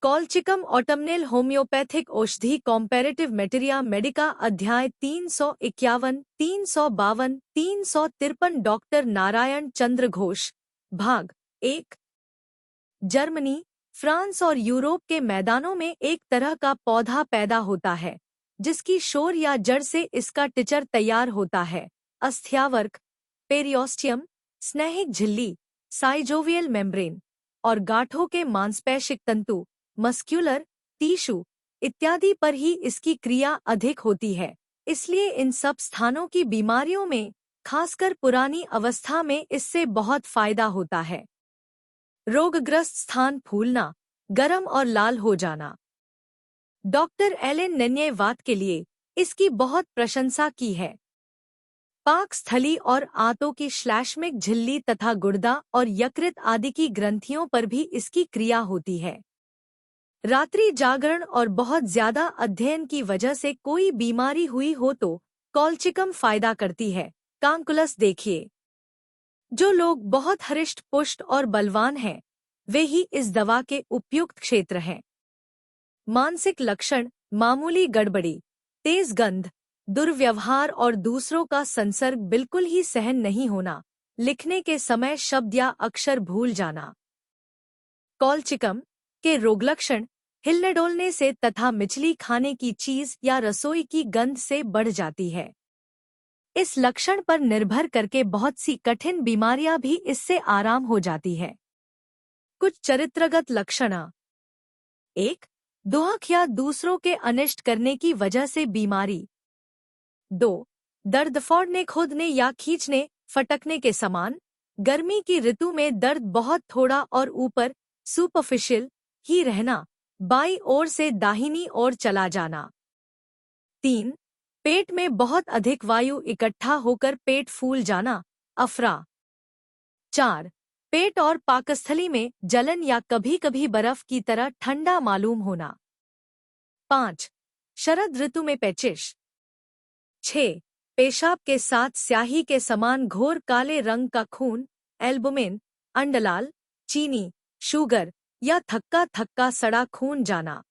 कॉलचिकम autumnale homeopathic औषधि कॉम्पैरेटिव मेटेरिया Medica अध्याय 351, 352, 353 doctor Narayan चंद्र घोष भाग 1। जर्मनी, फ्रांस और यूरोप के मैदानों में एक तरह का पौधा पैदा होता है जिसकी शोर या जड़ से इसका टिचर तैयार होता है। अस्थियावर्क, पेरियोस्टियम, स्नेहिक झिल्ली, साइजोवियल मेम्ब्रेन और गांठों के मांसपेशिक तंतु, मस्क्यूलर टिश्यू इत्यादि पर ही इसकी क्रिया अधिक होती है। इसलिए इन सब स्थानों की बीमारियों में, खासकर पुरानी अवस्था में, इससे बहुत फायदा होता है। रोगग्रस्त स्थान फूलना, गर्म और लाल हो जाना। डॉक्टर एलेन ने न्यायवाद के लिए इसकी बहुत प्रशंसा की है। पाकस्थली और आंतों की श्लैष्मिक झिल्ली तथा गुर्दा और यकृत आदि की ग्रंथियों पर भी इसकी क्रिया होती है। रात्रि जागरण और बहुत ज्यादा अध्ययन की वजह से कोई बीमारी हुई हो तो कॉलचिकम फायदा करती है। कांकुलस देखिए। जो लोग बहुत हृष्ट पुष्ट और बलवान हैं, वे ही इस दवा के उपयुक्त क्षेत्र हैं। मानसिक लक्षण: मामूली गड़बड़ी, तेज गंध, दुर्व्यवहार और दूसरों का संसर्ग बिल्कुल ही सहन नहीं होना, लिखने के समय शब्द या अक्षर भूल जाना। कॉलचिकम के रोगलक्षण: हिलने डोलने से तथा मिचली खाने की चीज या रसोई की गंध से बढ़ जाती है। इस लक्षण पर निर्भर करके बहुत सी कठिन बीमारियां भी इससे आराम हो जाती है। कुछ चरित्रगत लक्षण: 1. दुहक या दूसरों के अनिष्ट करने की वजह से बीमारी। 2. दर्द फोड़ने, खोदने या खींचने, फटकने के समान। गर्मी की ऋतु में दर्द बहुत थोड़ा और ऊपर सुपरफिशियल ही रहना, बाईं ओर से दाहिनी ओर चला जाना। 3. पेट में बहुत अधिक वायु इकट्ठा होकर पेट फूल जाना, अफरा। 4. पेट और पाकस्थली में जलन या कभी कभी बर्फ की तरह ठंडा मालूम होना। 5. शरद ऋतु में पेचिश। 6. पेशाब के साथ स्याही के समान घोर काले रंग का खून, एल्बुमिन, अंडलाल, चीनी, शुगर या थक्का थक्का सड़ा खून जाना।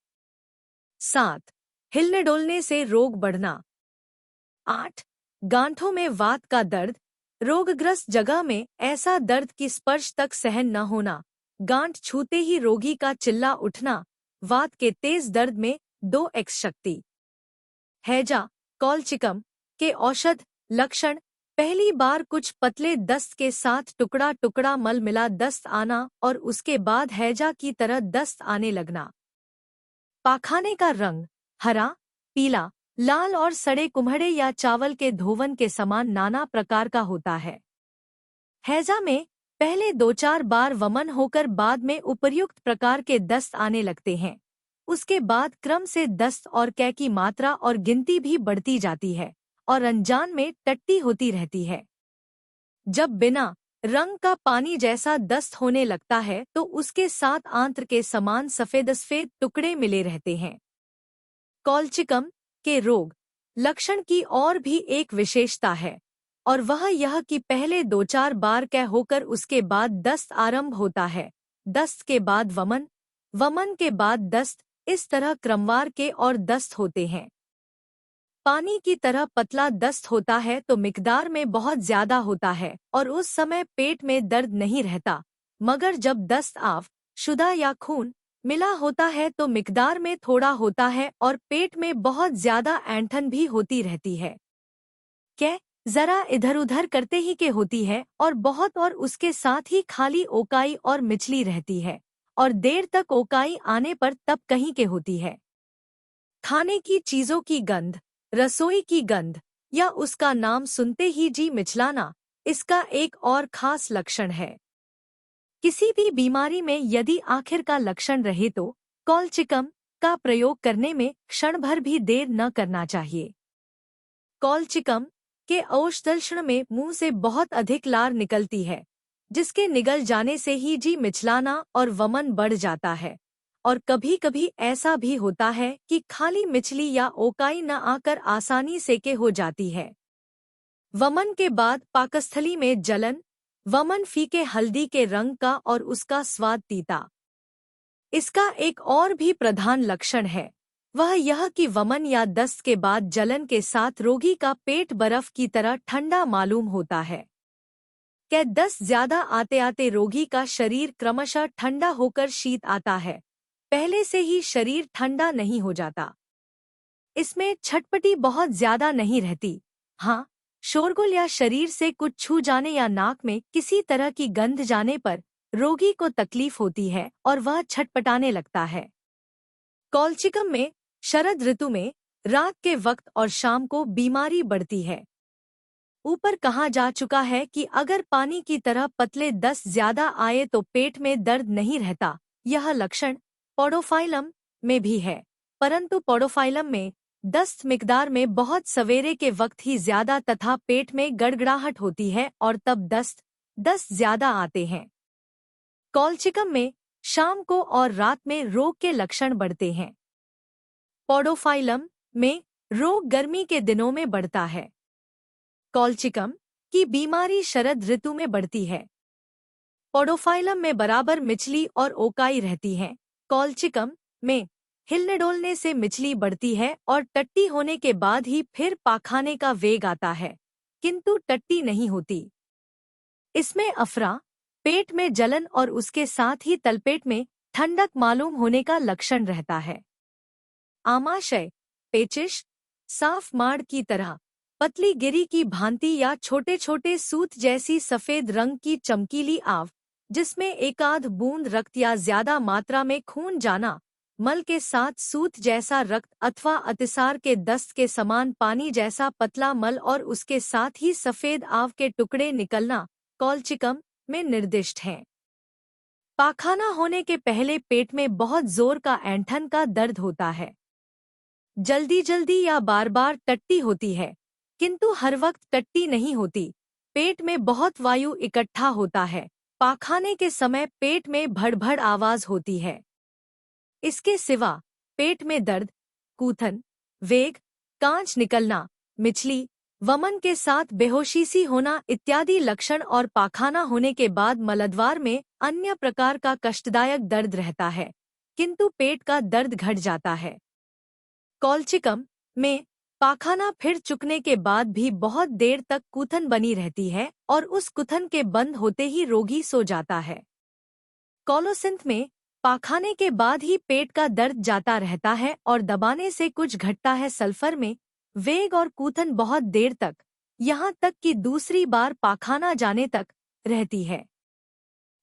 7. हिलने डोलने से रोग बढ़ना। 8. गांठों में वात का दर्द, रोगग्रस्त जगह में ऐसा दर्द कि स्पर्श तक सहन न होना, गांठ छूते ही रोगी का चिल्ला उठना, वात के तेज दर्द में 2x शक्ति। हैजा, कॉलचिकम के औषध लक्षण: पहली बार कुछ पतले दस्त के साथ टुकड़ा टुकड़ा मल मिला दस्त आना और उसके बाद हैजा की तरह दस्त आने लगना। पाखाने का रंग हरा, पीला, लाल और सड़े कुम्हड़े या चावल के धोवन के समान नाना प्रकार का होता है। हैजा में पहले 2-4 बार वमन होकर बाद में उपर्युक्त प्रकार के दस्त आने लगते हैं। उसके बाद क्रम से दस्त और कै की मात्रा और गिनती भी बढ़ती जाती है और अनजान में टट्टी होती रहती है। जब बिना रंग का पानी जैसा दस्त होने लगता है तो उसके साथ आंत्र के समान सफेद टुकड़े मिले रहते हैं। कॉलचिकम के रोग लक्षण की और भी एक विशेषता है और वह यह कि पहले 2-4 बार कै होकर उसके बाद दस्त आरंभ होता है, दस्त के बाद वमन, वमन के बाद दस्त, इस तरह क्रमवार के और दस्त होते हैं। पानी की तरह पतला दस्त होता है तो मिकदार में बहुत ज्यादा होता है और उस समय पेट में दर्द नहीं रहता, मगर जब दस्त आव शुदा या खून मिला होता है तो मिकदार में थोड़ा होता है और पेट में बहुत ज्यादा ऐंठन भी होती रहती है। क्या जरा इधर उधर करते ही के होती है और बहुत, और उसके साथ ही खाली ओकाई और मिचली रहती है और देर तक ओकाई आने पर तब कहीं के होती है। खाने की चीजों की गंध, रसोई की गंध या उसका नाम सुनते ही जी मिचलाना इसका एक और खास लक्षण है। किसी भी बीमारी में यदि आखिर का लक्षण रहे तो कॉलचिकम का प्रयोग करने में क्षण भर भी देर न करना चाहिए। कॉलचिकम के औषधलक्षण में मुंह से बहुत अधिक लार निकलती है, जिसके निगल जाने से ही जी मिचलाना और वमन बढ़ जाता है, और कभी कभी ऐसा भी होता है कि खाली मिचली या ओकाई न आकर आसानी से के हो जाती है। वमन के बाद पाकस्थली में जलन, वमन फीके हल्दी के रंग का और उसका स्वाद तीता। इसका एक और भी प्रधान लक्षण है, वह यह कि वमन या दस्त के बाद जलन के साथ रोगी का पेट बर्फ की तरह ठंडा मालूम होता है। क्या दस्त ज्यादा आते आते रोगी का शरीर क्रमशः ठंडा होकर शीत आता है, पहले से ही शरीर ठंडा नहीं हो जाता। इसमें छटपटी बहुत ज्यादा नहीं रहती। हाँ, शोरगुल या शरीर से कुछ छू जाने या नाक में किसी तरह की गंध जाने पर रोगी को तकलीफ होती है और वह छटपटाने लगता है। कॉल्चिकम में शरद ऋतु में रात के वक्त और शाम को बीमारी बढ़ती है। ऊपर कहा जा चुका है कि अगर पानी की तरह पतले दस्त ज्यादा आए तो पेट में दर्द नहीं रहता। यह लक्षण पॉडोफाइलम में भी है, परंतु पॉडोफाइलम में दस्त मिकदार में बहुत सवेरे के वक्त ही ज्यादा तथा पेट में गड़गड़ाहट होती है और तब दस्त ज्यादा आते हैं। कॉल्चिकम में शाम को और रात में रोग के लक्षण बढ़ते हैं। पॉडोफाइलम में रोग गर्मी के दिनों में बढ़ता है। कॉल्चिकम की बीमारी शरद ऋतु में बढ़ती है। पॉडोफाइलम में बराबर मिचली और ओकाई रहती है। कॉल्चिकम में हिलने डोलने से मिचली बढ़ती है और टट्टी होने के बाद ही फिर पाखाने का वेग आता है, किंतु टट्टी नहीं होती। इसमें अफरा, पेट में जलन और उसके साथ ही तलपेट में ठंडक मालूम होने का लक्षण रहता है। आमाशय, पेचिश, साफ माड़ की तरह पतली गिरी की भांति या छोटे छोटे सूत जैसी सफेद रंग की चमकीली आव, जिसमें एकाध बूंद रक्त या ज्यादा मात्रा में खून जाना, मल के साथ सूत जैसा रक्त अथवा अतिसार के दस्त के समान पानी जैसा पतला मल और उसके साथ ही सफेद आव के टुकड़े निकलना कॉल्चिकम में निर्दिष्ट है। पाखाना होने के पहले पेट में बहुत जोर का ऐंठन का दर्द होता है। जल्दी जल्दी या बार बार टट्टी होती है, किंतु हर वक्त टट्टी नहीं होती। पेट में बहुत वायु इकट्ठा होता है। पाखाने के समय पेट में भड़भड़ आवाज होती है। इसके सिवा पेट में दर्द, कूथन, वेग, कांच निकलना, मिचली, वमन के साथ बेहोशी सी होना इत्यादि लक्षण और पाखाना होने के बाद मलद्वार में अन्य प्रकार का कष्टदायक दर्द रहता है, किंतु पेट का दर्द घट जाता है। कॉल्चिकम में पाखाना फिर चुकने के बाद भी बहुत देर तक कूथन बनी रहती है और उस कुथन के बंद होते ही रोगी सो जाता है। कॉलोसिंथ में पाखाने के बाद ही पेट का दर्द जाता रहता है और दबाने से कुछ घटता है। सल्फर में वेग और कूथन बहुत देर तक, यहाँ तक कि दूसरी बार पाखाना जाने तक रहती है।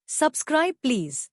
Subscribe please.